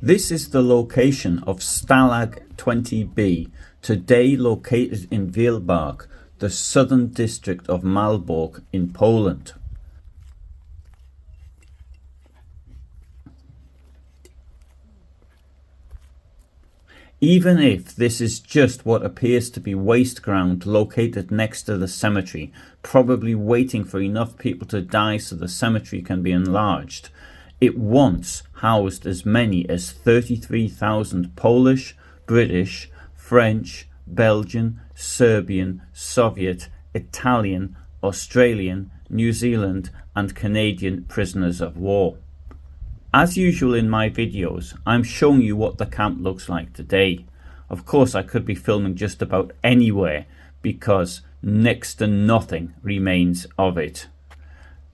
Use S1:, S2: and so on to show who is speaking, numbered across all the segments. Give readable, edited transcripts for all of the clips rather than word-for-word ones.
S1: This is the location of Stalag XX-B, today located in Wielbark, the southern district of Malbork in Poland. Even if this is just what appears to be waste ground located next to the cemetery, probably waiting for enough people to die so the cemetery can be enlarged, it once housed as many as 33,000 Polish, British, French, Belgian, Serbian, Soviet, Italian, Australian, New Zealand and Canadian prisoners of war. As usual in my videos, I'm showing you what the camp looks like today. Of course I could be filming just about anywhere because next to nothing remains of it.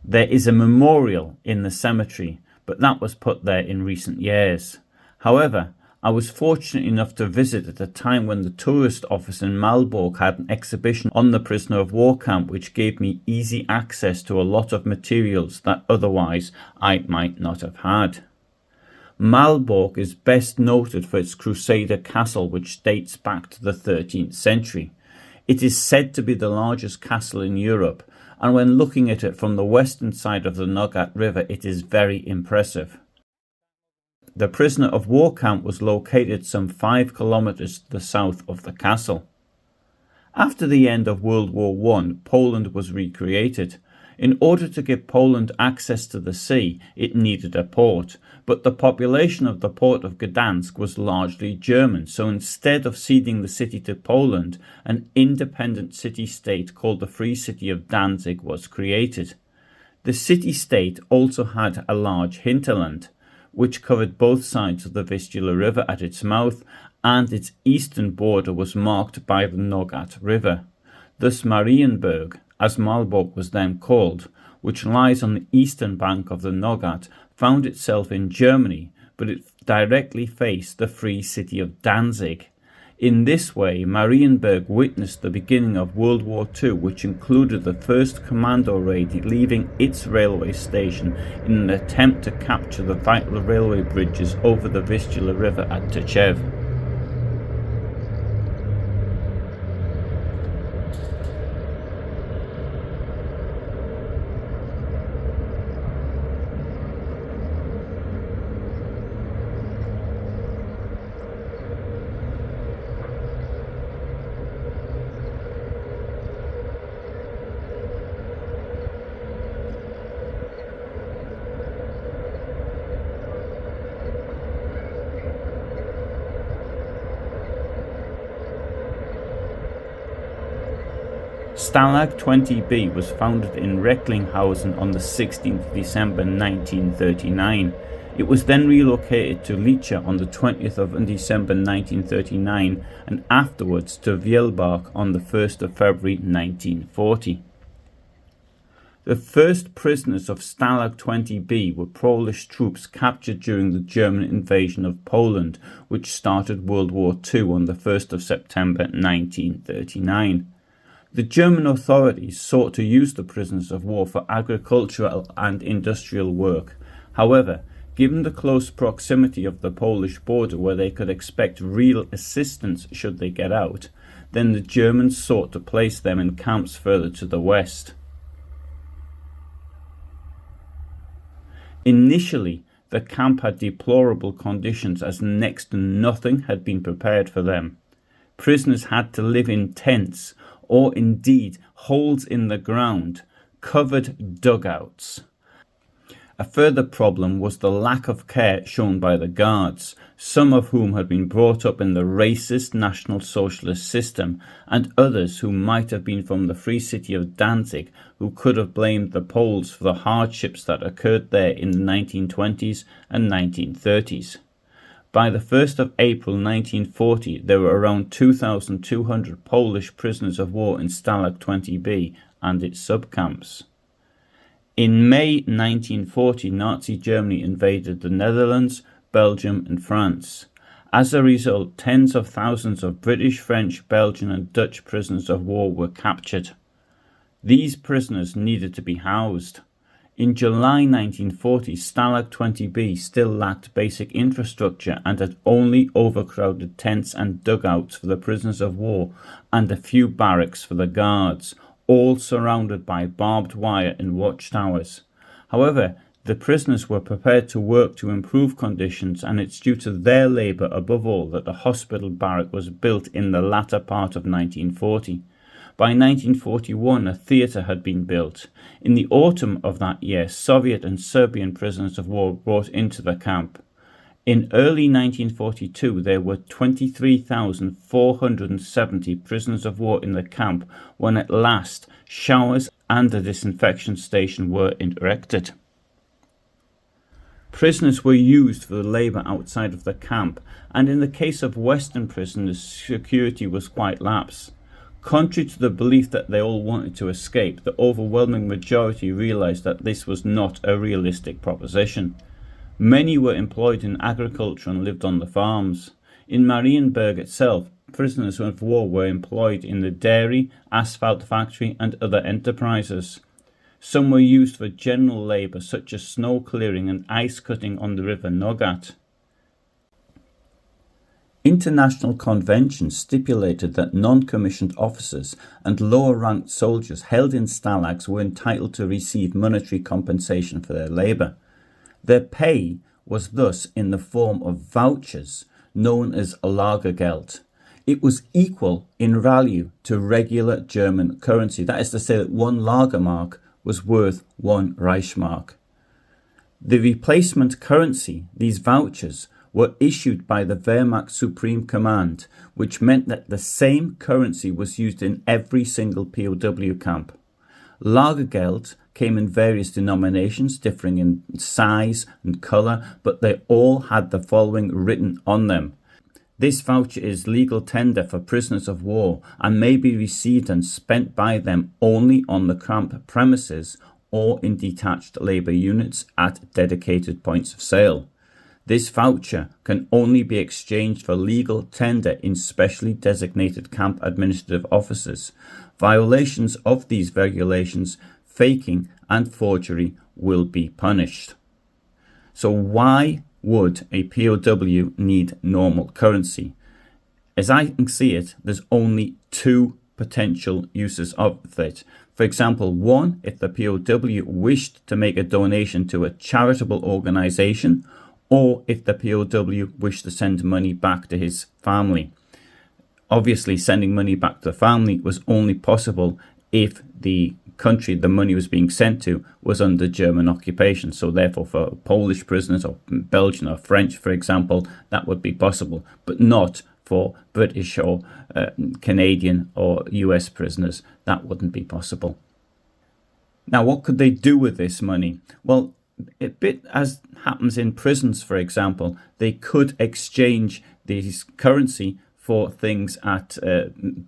S1: There is a memorial in the cemetery, but that was put there in recent years. However, I was fortunate enough to visit at a time when the tourist office in Malbork had an exhibition on the prisoner of war camp, which gave me easy access to a lot of materials that otherwise I might not have had. Malbork is best noted for its Crusader castle, which dates back to the 13th century. It is said to be the largest castle in Europe, and when looking at it from the western side of the Nogat River, it is very impressive. The prisoner of war camp was located some 5 kilometers to the south of the castle. After the end of World War I, Poland was recreated. In order to give Poland access to the sea, it needed a port, but the population of the port of Gdansk was largely German, so instead of ceding the city to Poland, an independent city-state called the Free City of Danzig was created. The city-state also had a large hinterland, which covered both sides of the Vistula River at its mouth, and its eastern border was marked by the Nogat River. Thus Marienburg, as Malbork was then called, which lies on the eastern bank of the Nogat, found itself in Germany, but it directly faced the Free City of Danzig. In this way, Marienburg witnessed the beginning of World War II, which included the first commando raid leaving its railway station in an attempt to capture the vital railway bridges over the Vistula River at Tczew. Stalag XX-B was founded in Recklinghausen on the 16th of December 1939. It was then relocated to Licha on the 20th of December 1939 and afterwards to Wielbark on the 1st of February 1940. The first prisoners of Stalag XX-B were Polish troops captured during the German invasion of Poland, which started World War II on the 1st of September 1939. The German authorities sought to use the prisoners of war for agricultural and industrial work. However, given the close proximity of the Polish border where they could expect real assistance should they get out, then the Germans sought to place them in camps further to the west. Initially, the camp had deplorable conditions as next to nothing had been prepared for them. Prisoners had to live in tents, or indeed holes in the ground, covered dugouts. A further problem was the lack of care shown by the guards, some of whom had been brought up in the racist National Socialist system, and others who might have been from the Free City of Danzig, who could have blamed the Poles for the hardships that occurred there in the 1920s and 1930s. By the 1st of April 1940, there were around 2,200 Polish prisoners of war in Stalag XX-B and its subcamps. In May 1940, Nazi Germany invaded the Netherlands, Belgium and France. As a result, tens of thousands of British, French, Belgian and Dutch prisoners of war were captured. These prisoners needed to be housed. In July 1940, Stalag XX-B still lacked basic infrastructure and had only overcrowded tents and dugouts for the prisoners of war and a few barracks for the guards, all surrounded by barbed wire and watchtowers. However, the prisoners were prepared to work to improve conditions, and it's due to their labour above all that the hospital barrack was built in the latter part of 1940. By 1941, a theatre had been built. In the autumn of that year, Soviet and Serbian prisoners of war brought into the camp. In early 1942, there were 23,470 prisoners of war in the camp when at last showers and a disinfection station were erected. Prisoners were used for the labour outside of the camp, and in the case of Western prisoners, security was quite lax. Contrary to the belief that they all wanted to escape, the overwhelming majority realised that this was not a realistic proposition. Many were employed in agriculture and lived on the farms. In Marienburg itself, prisoners of war were employed in the dairy, asphalt factory and other enterprises. Some were used for general labour such as snow clearing and ice cutting on the river Nogat. International conventions stipulated that non-commissioned officers and lower-ranked soldiers held in stalags were entitled to receive monetary compensation for their labour. Their pay was thus in the form of vouchers, known as Lagergeld. It was equal in value to regular German currency. That is to say that one Lagermark was worth one Reichsmark. The replacement currency, these vouchers, were issued by the Wehrmacht Supreme Command, which meant that the same currency was used in every single POW camp. Lagergeld came in various denominations, differing in size and colour, but they all had the following written on them. This voucher is legal tender for prisoners of war and may be received and spent by them only on the camp premises or in detached labour units at dedicated points of sale. This voucher can only be exchanged for legal tender in specially designated camp administrative offices. Violations of these regulations, faking and forgery will be punished. So why would a POW need normal currency? As I can see it, there's only two potential uses of it. For example, one, if the POW wished to make a donation to a charitable organisation, or if the POW wished to send money back to his family. Obviously, sending money back to the family was only possible if the country the money was being sent to was under German occupation. So therefore, for Polish prisoners or Belgian or French, for example, that would be possible, but not for British or Canadian or US prisoners. That wouldn't be possible. Now, what could they do with this money? Well, a bit as happens in prisons, for example, they could exchange this currency for things at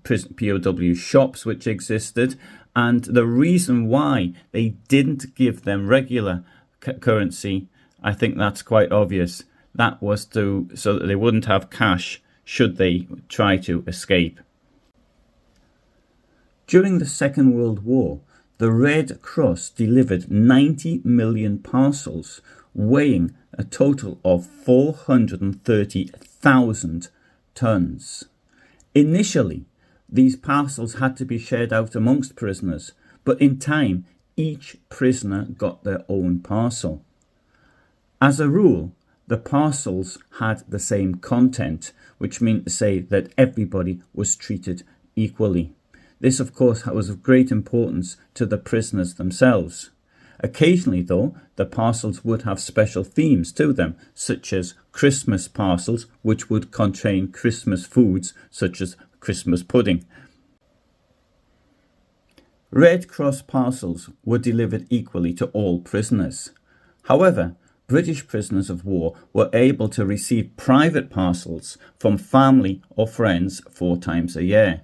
S1: POW shops which existed. And the reason why they didn't give them regular currency, I think that's quite obvious. That was so that they wouldn't have cash should they try to escape. During the Second World War, the Red Cross delivered 90 million parcels, weighing a total of 430,000 tons. Initially, these parcels had to be shared out amongst prisoners, but in time, each prisoner got their own parcel. As a rule, the parcels had the same content, which meant to say that everybody was treated equally. This, of course, was of great importance to the prisoners themselves. Occasionally, though, the parcels would have special themes to them, such as Christmas parcels, which would contain Christmas foods, such as Christmas pudding. Red Cross parcels were delivered equally to all prisoners. However, British prisoners of war were able to receive private parcels from family or friends 4 times a year.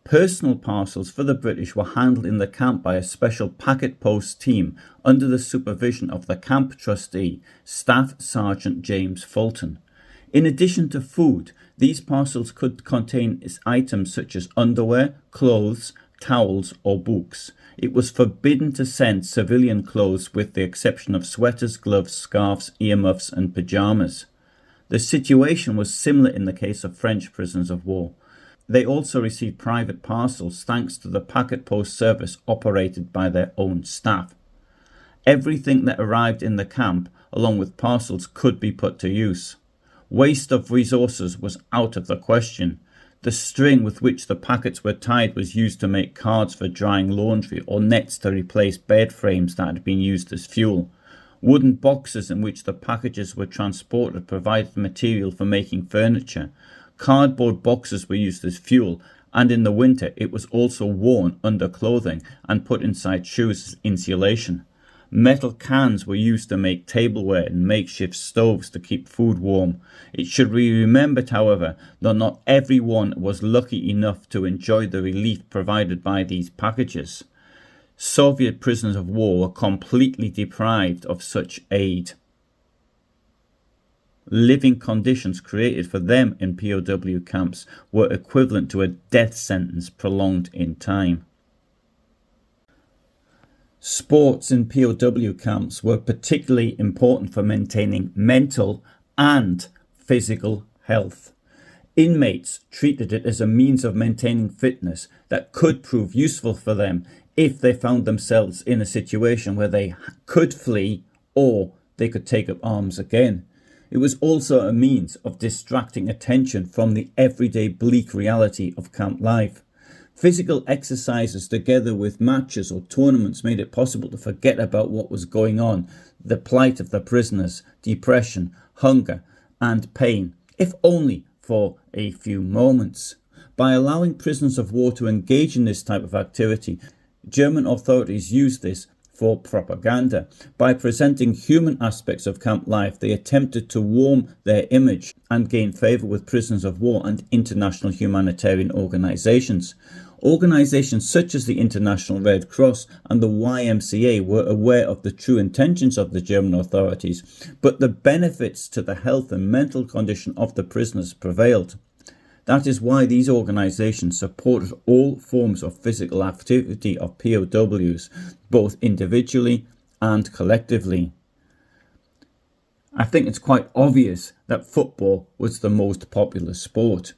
S1: Personal parcels for the British were handled in the camp by a special packet post team under the supervision of the camp trustee, Staff Sergeant James Fulton. In addition to food, these parcels could contain items such as underwear, clothes, towels, or books. It was forbidden to send civilian clothes with the exception of sweaters, gloves, scarves, earmuffs, and pyjamas. The situation was similar in the case of French prisoners of war. They also received private parcels thanks to the packet post service operated by their own staff. Everything that arrived in the camp, along with parcels, could be put to use. Waste of resources was out of the question. The string with which the packets were tied was used to make cards for drying laundry or nets to replace bed frames that had been used as fuel. Wooden boxes in which the packages were transported provided material for making furniture. Cardboard boxes were used as fuel, and in the winter it was also worn under clothing and put inside shoes as insulation. Metal cans were used to make tableware and makeshift stoves to keep food warm. It should be remembered, however, that not everyone was lucky enough to enjoy the relief provided by these packages. Soviet prisoners of war were completely deprived of such aid. Living conditions created for them in POW camps were equivalent to a death sentence prolonged in time. Sports in POW camps were particularly important for maintaining mental and physical health. Inmates treated it as a means of maintaining fitness that could prove useful for them if they found themselves in a situation where they could flee or they could take up arms again. It was also a means of distracting attention from the everyday bleak reality of camp life. Physical exercises together with matches or tournaments made it possible to forget about what was going on, the plight of the prisoners, depression, hunger, and pain, if only for a few moments. By allowing prisoners of war to engage in this type of activity, German authorities used this for propaganda. By presenting human aspects of camp life, they attempted to warm their image and gain favour with prisoners of war and international humanitarian organisations. Organisations such as the International Red Cross and the YMCA were aware of the true intentions of the German authorities, but the benefits to the health and mental condition of the prisoners prevailed. That is why these organisations supported all forms of physical activity of POWs, both individually and collectively. I think it's quite obvious that football was the most popular sport.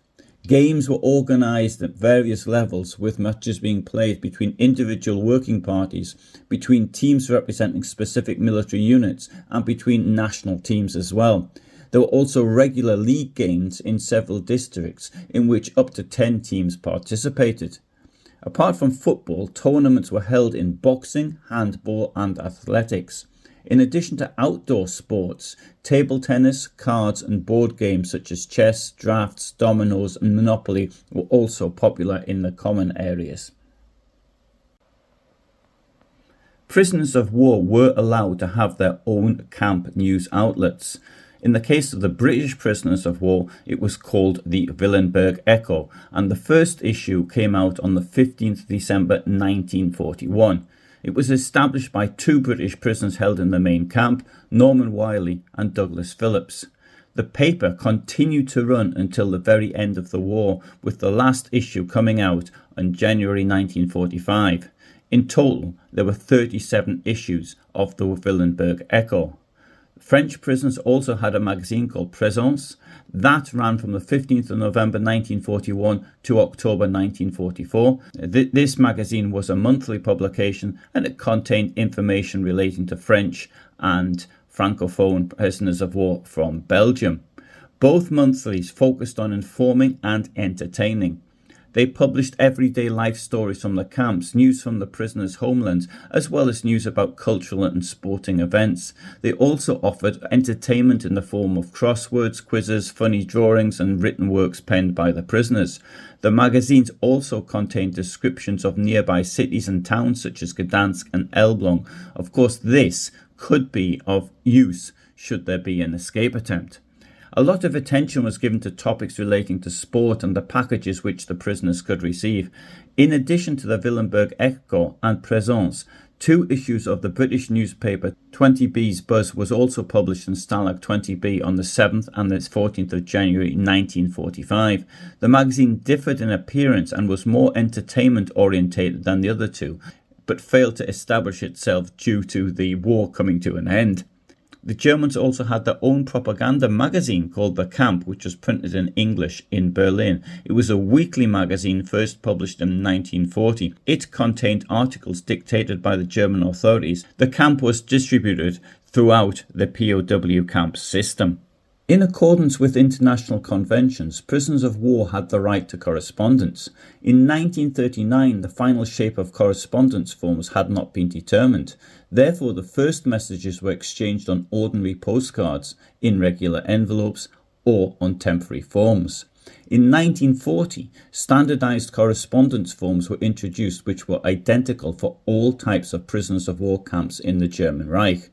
S1: Games were organised at various levels, with matches being played between individual working parties, between teams representing specific military units, and between national teams as well. There were also regular league games in several districts, in which up to 10 teams participated. Apart from football, tournaments were held in boxing, handball, and athletics. In addition to outdoor sports, table tennis, cards and board games such as chess, drafts, dominoes and Monopoly were also popular in the common areas. Prisoners of war were allowed to have their own camp news outlets. In the case of the British prisoners of war, it was called the Wielbark Echo, and the first issue came out on the 15th December 1941. It was established by two British prisoners held in the main camp, Norman Wiley and Douglas Phillips. The paper continued to run until the very end of the war, with the last issue coming out in January 1945. In total, there were 37 issues of the Wielbark Echo. French prisoners also had a magazine called Presence. That ran from the 15th of November 1941 to October 1944. This magazine was a monthly publication, and it contained information relating to French and Francophone prisoners of war from Belgium. Both monthlies focused on informing and entertaining. They published everyday life stories from the camps, news from the prisoners' homelands, as well as news about cultural and sporting events. They also offered entertainment in the form of crosswords, quizzes, funny drawings, and written works penned by the prisoners. The magazines also contained descriptions of nearby cities and towns such as Gdansk and Elbląg. Of course, this could be of use should there be an escape attempt. A lot of attention was given to topics relating to sport and the packages which the prisoners could receive. In addition to the Wielbark Echo and Presence, 2 issues of the British newspaper 20B's Buzz was also published in Stalag 20B on the 7th and the 14th of January 1945. The magazine differed in appearance and was more entertainment orientated than the other two, but failed to establish itself due to the war coming to an end. The Germans also had their own propaganda magazine called The Camp, which was printed in English in Berlin. It was a weekly magazine first published in 1940. It contained articles dictated by the German authorities. The Camp was distributed throughout the POW camp system. In accordance with international conventions, prisoners of war had the right to correspondence. In 1939, the final shape of correspondence forms had not been determined. Therefore, the first messages were exchanged on ordinary postcards, in regular envelopes, or on temporary forms. In 1940, standardized correspondence forms were introduced which were identical for all types of prisoners of war camps in the German Reich.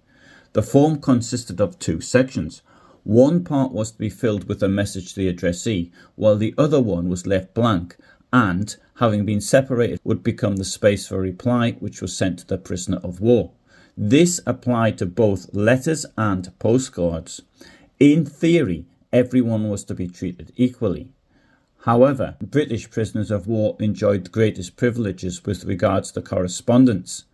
S1: The form consisted of 2 sections. One part was to be filled with a message to the addressee, while the other one was left blank and, having been separated, would become the space for reply which was sent to the prisoner of war. This applied to both letters and postcards. In theory, everyone was to be treated equally. However, British prisoners of war enjoyed the greatest privileges with regards to correspondence.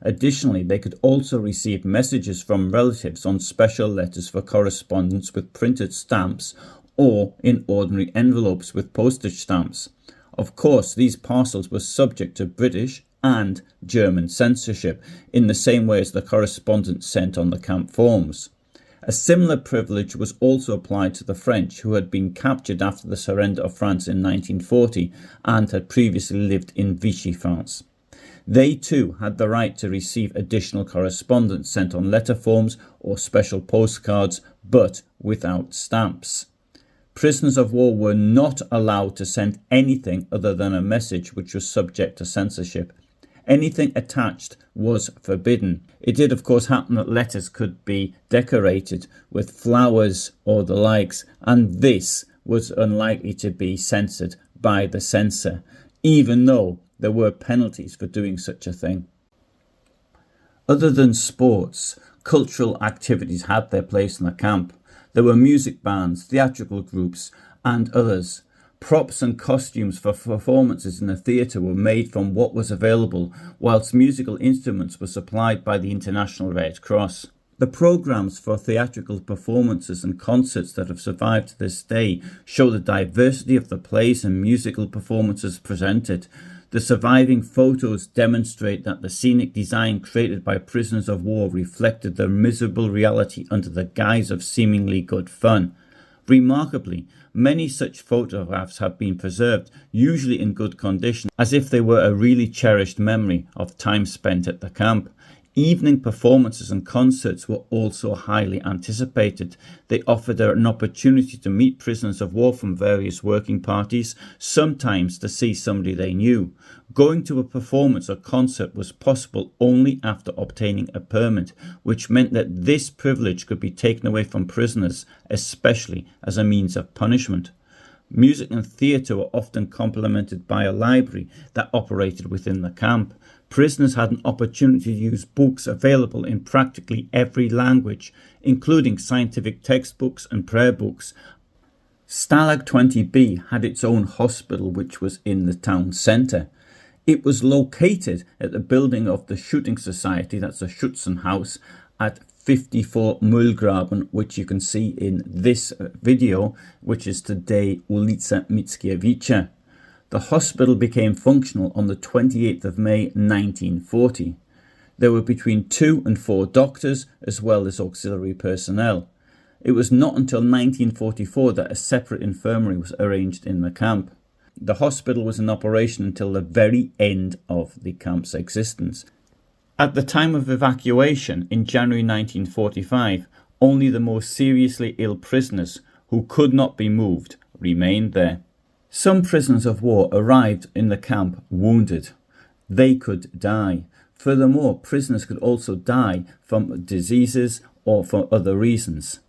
S1: Additionally, they could also receive messages from relatives on special letters for correspondence with printed stamps or in ordinary envelopes with postage stamps. Of course, these parcels were subject to British and German censorship in the same way as the correspondence sent on the camp forms. A similar privilege was also applied to the French, who had been captured after the surrender of France in 1940 and had previously lived in Vichy France. They too had the right to receive additional correspondence sent on letter forms or special postcards, but without stamps. Prisoners of war were not allowed to send anything other than a message which was subject to censorship. Anything attached was forbidden. It did of course happen that letters could be decorated with flowers or the likes, and this was unlikely to be censored by the censor, even though there were penalties for doing such a thing. Other than sports, cultural activities had their place in the camp. There were music bands, theatrical groups, and others. Props and costumes for performances in the theatre were made from what was available, whilst musical instruments were supplied by the International Red Cross. The programmes for theatrical performances and concerts that have survived to this day show the diversity of the plays and musical performances presented. The surviving photos demonstrate that the scenic design created by prisoners of war reflected their miserable reality under the guise of seemingly good fun. Remarkably, many such photographs have been preserved, usually in good condition, as if they were a really cherished memory of time spent at the camp. Evening performances and concerts were also highly anticipated. They offered an opportunity to meet prisoners of war from various working parties, sometimes to see somebody they knew. Going to a performance or concert was possible only after obtaining a permit, which meant that this privilege could be taken away from prisoners, especially as a means of punishment. Music and theatre were often complemented by a library that operated within the camp. Prisoners had an opportunity to use books available in practically every language, including scientific textbooks and prayer books. Stalag 20B had its own hospital, which was in the town centre. It was located at the building of the Shooting Society, that's a Schützenhaus, at 54 Mühlgraben, which you can see in this video, which is today ulica Mickiewicza. The hospital became functional on the 28th of May 1940. There were between 2 and 4 doctors as well as auxiliary personnel. It was not until 1944 that a separate infirmary was arranged in the camp. The hospital was in operation until the very end of the camp's existence. At the time of evacuation in January 1945, only the most seriously ill prisoners who could not be moved remained there. Some prisoners of war arrived in the camp wounded. They could die. Furthermore, prisoners could also die from diseases or for other reasons.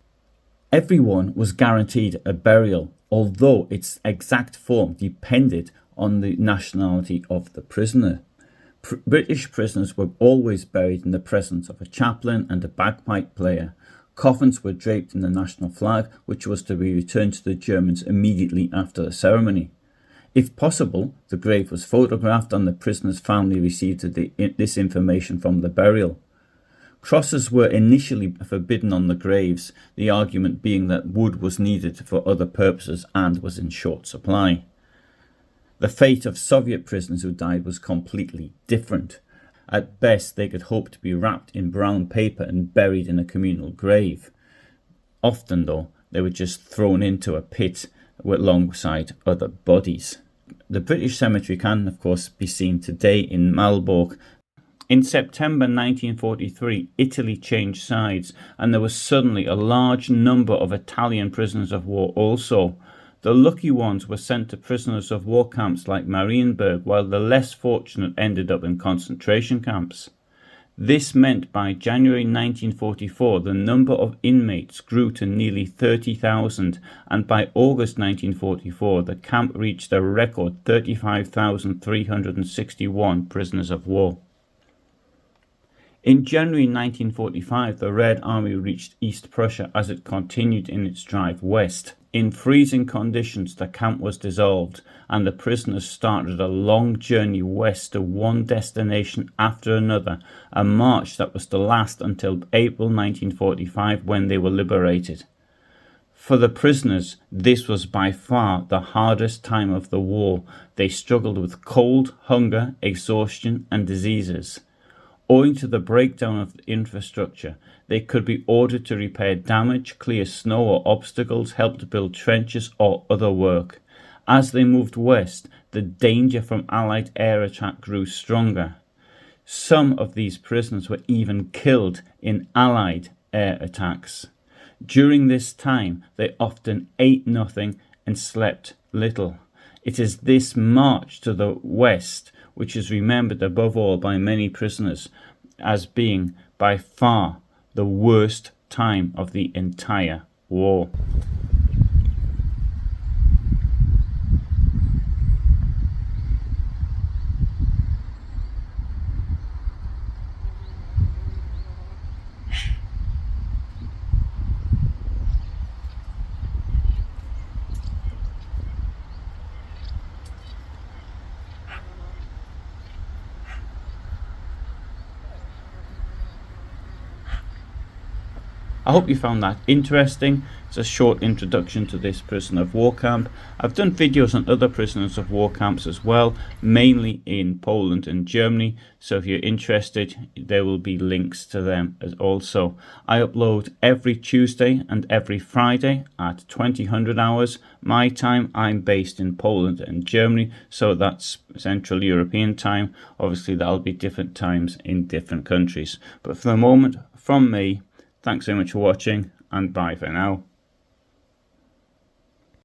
S1: Everyone was guaranteed a burial, although its exact form depended on the nationality of the prisoner. British prisoners were always buried in the presence of a chaplain and a bagpipe player. Coffins were draped in the national flag, which was to be returned to the Germans immediately after the ceremony. If possible, the grave was photographed and the prisoner's family received this information from the burial. Crosses were initially forbidden on the graves, the argument being that wood was needed for other purposes and was in short supply. The fate of Soviet prisoners who died was completely different. At best, they could hope to be wrapped in brown paper and buried in a communal grave. Often, though, they were just thrown into a pit alongside other bodies. The British cemetery can, of course, be seen today in Malbork. In September 1943, Italy changed sides, and there was suddenly a large number of Italian prisoners of war also. The lucky ones were sent to prisoners of war camps like Marienburg, while the less fortunate ended up in concentration camps. This meant by January 1944 the number of inmates grew to nearly 30,000, and by August 1944 the camp reached a record 35,361 prisoners of war. In January 1945, the Red Army reached East Prussia as it continued in its drive west. In freezing conditions, the camp was dissolved, and the prisoners started a long journey west to one destination after another, a march that was to last until April 1945 when they were liberated. For the prisoners, this was by far the hardest time of the war. They struggled with cold, hunger, exhaustion, and diseases. Owing to the breakdown of the infrastructure, they could be ordered to repair damage, clear snow or obstacles, help to build trenches or other work. As they moved west, the danger from Allied air attack grew stronger. Some of these prisoners were even killed in Allied air attacks. During this time, they often ate nothing and slept little. It is this march to the west which is remembered above all by many prisoners as being by far the worst time of the entire war. I hope you found that interesting. It's a short introduction to this prisoner of war camp. I've done videos on other prisoners of war camps as well, mainly in Poland and Germany, so if you're interested, there will be links to them as also. I upload every Tuesday and every Friday at 2000 hours my time. I'm based in Poland and Germany, so that's Central European time. Obviously that'll be different times in different countries, but for the moment, from me, thanks so much for watching, and bye for now.